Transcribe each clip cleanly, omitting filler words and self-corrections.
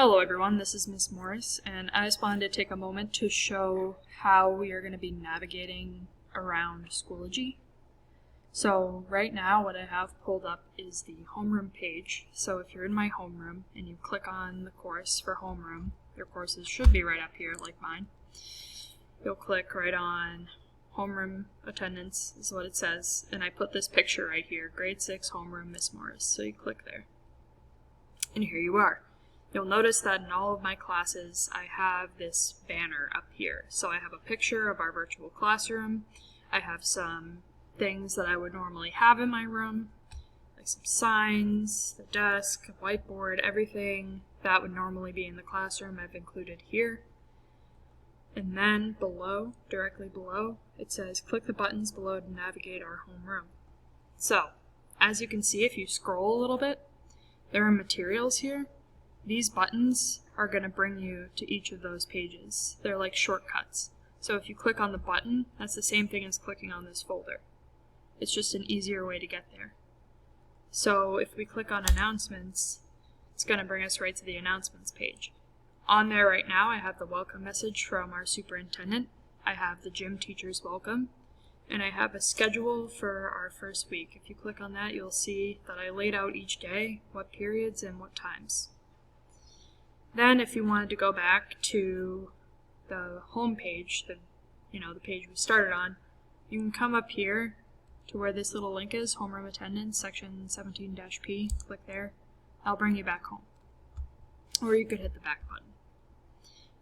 Hello everyone, this is Miss Morris, and I just wanted to take a moment to show how we are going to be navigating around Schoology. So right now what I have pulled up is the homeroom page. So if you're in my homeroom and you click on the course for homeroom, your courses should be right up here like mine. You'll click right on homeroom attendance is what it says, and I put this picture right here, grade 6 homeroom Miss Morris. So you click there. And here you are. You'll notice that in all of my classes, I have this banner up here. So I have a picture of our virtual classroom. I have some things that I would normally have in my room, like some signs, the desk, a whiteboard, everything that would normally be in the classroom I've included here. And then below, directly below, it says click the buttons below to navigate our homeroom. So, as you can see, if you scroll a little bit, there are materials here. These buttons are going to bring you to each of those pages. They're like shortcuts. So if you click on the button, that's the same thing as clicking on this folder. It's just an easier way to get there. So if we click on announcements, it's going to bring us right to the announcements page. On there right now, I have the welcome message from our superintendent. I have the gym teacher's welcome. And I have a schedule for our first week. If you click on that, you'll see that I laid out each day, what periods and what times. Then if you wanted to go back to the home page, the page we started on, you can come up here to where this little link is, homeroom attendance, section 17-P, click there. I'll bring you back home. Or you could hit the back button.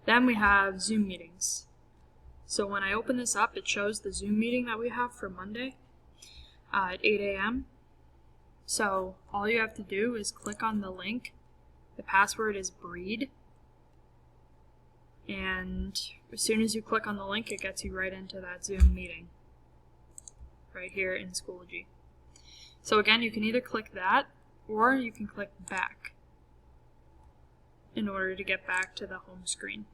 Then we have Zoom meetings. So when I open this up, it shows the Zoom meeting that we have for Monday at 8 a.m. So all you have to do is click on the link. The password is breed, and as soon as you click on the link, it gets you right into that Zoom meeting right here in Schoology. So again, you can either click that or you can click back in order to get back to the home screen.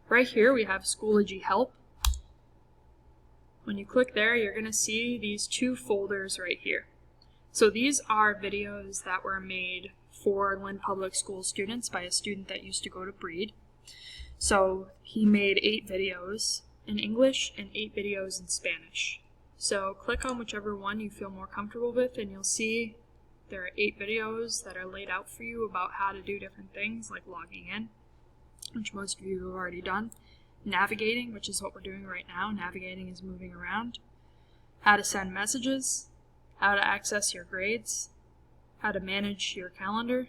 Right here we have Schoology Help. When you click there, you're going to see these two folders right here. So these are videos that were made for Lynn Public School students by a student that used to go to Breed. So he made 8 videos in English and 8 videos in Spanish. So click on whichever one you feel more comfortable with, and you'll see there are 8 videos that are laid out for you about how to do different things like logging in, which most of you have already done, navigating, which is what we're doing right now. Navigating is moving around, how to send messages, how to access your grades, how to manage your calendar,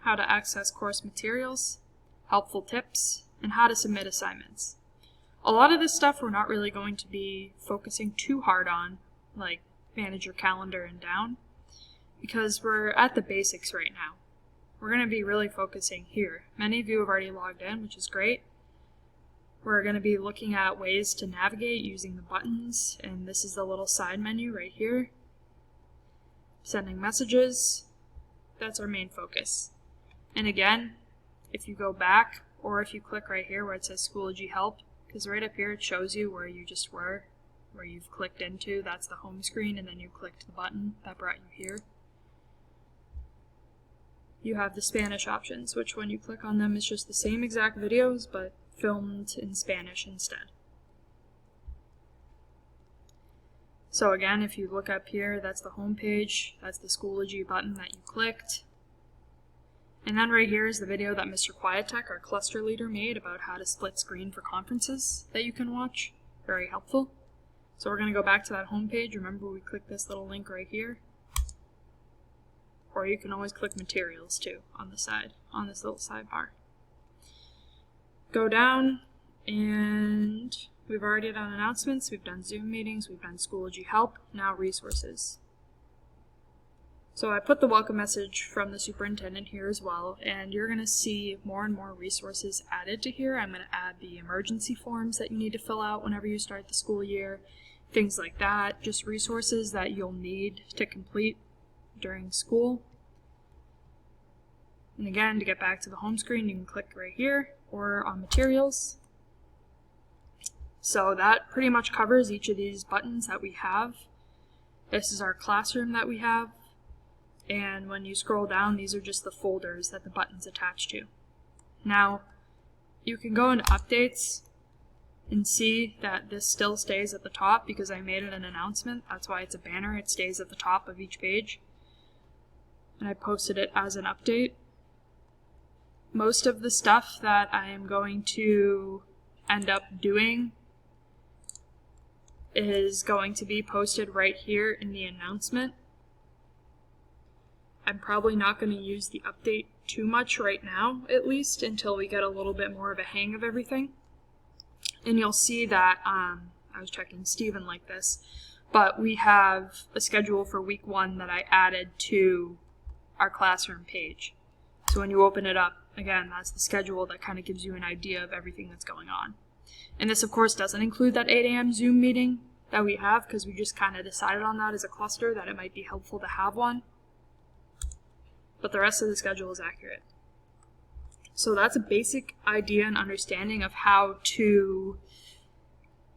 how to access course materials, helpful tips, and how to submit assignments. A lot of this stuff we're not really going to be focusing too hard on, like manage your calendar and down, because we're at the basics right now. We're going to be really focusing here. Many of you have already logged in, which is great. We're going to be looking at ways to navigate using the buttons, and this is the little side menu right here. Sending messages, that's our main focus. And again, if you go back, or if you click right here where it says Schoology Help, because right up here it shows you where you just were, where you've clicked into, that's the home screen, and then you clicked the button that brought you here. You have the Spanish options, which when you click on them is just the same exact videos, but filmed in Spanish instead. So again, if you look up here, that's the home page, that's the Schoology button that you clicked. And then right here is the video that Mr. Quietek, our cluster leader, made about how to split screen for conferences that you can watch. Very helpful. So we're going to go back to that home page. Remember, we click this little link right here. Or you can always click materials too on the side, on this little sidebar. Go down, and we've already done announcements, we've done Zoom meetings, we've done Schoology Help, now resources. So I put the welcome message from the superintendent here as well, and you're going to see more and more resources added to here. I'm going to add the emergency forms that you need to fill out whenever you start the school year, things like that, just resources that you'll need to complete during school. And again, to get back to the home screen, you can click right here or on materials. So that pretty much covers each of these buttons that we have. This is our classroom that we have. And when you scroll down, these are just the folders that the button's attached to. Now, you can go into updates and see that this still stays at the top because I made it an announcement. That's why it's a banner. It stays at the top of each page. And I posted it as an update. Most of the stuff that I am going to end up doing is going to be posted right here in the announcement. I'm probably not going to use the update too much right now, at least, until we get a little bit more of a hang of everything. And you'll see that, I was checking Steven like this, but we have a schedule for week 1 that I added to our classroom page. So when you open it up, again, that's the schedule that kind of gives you an idea of everything that's going on. And this, of course, doesn't include that 8 a.m. Zoom meeting that we have, because we just kind of decided on that as a cluster, that it might be helpful to have one. But the rest of the schedule is accurate. So that's a basic idea and understanding of how to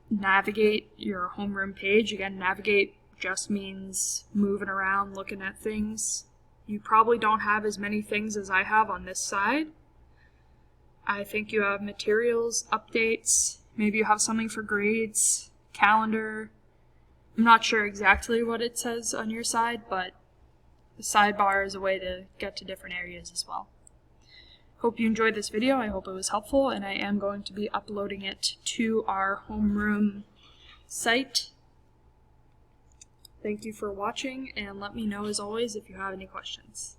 navigate your homeroom page. Again, navigate just means moving around, looking at things. You probably don't have as many things as I have on this side. I think you have materials, updates, maybe you have something for grades, calendar. I'm not sure exactly what it says on your side, but the sidebar is a way to get to different areas as well. Hope you enjoyed this video. I hope it was helpful, and I am going to be uploading it to our homeroom site. Thank you for watching, and let me know as always if you have any questions.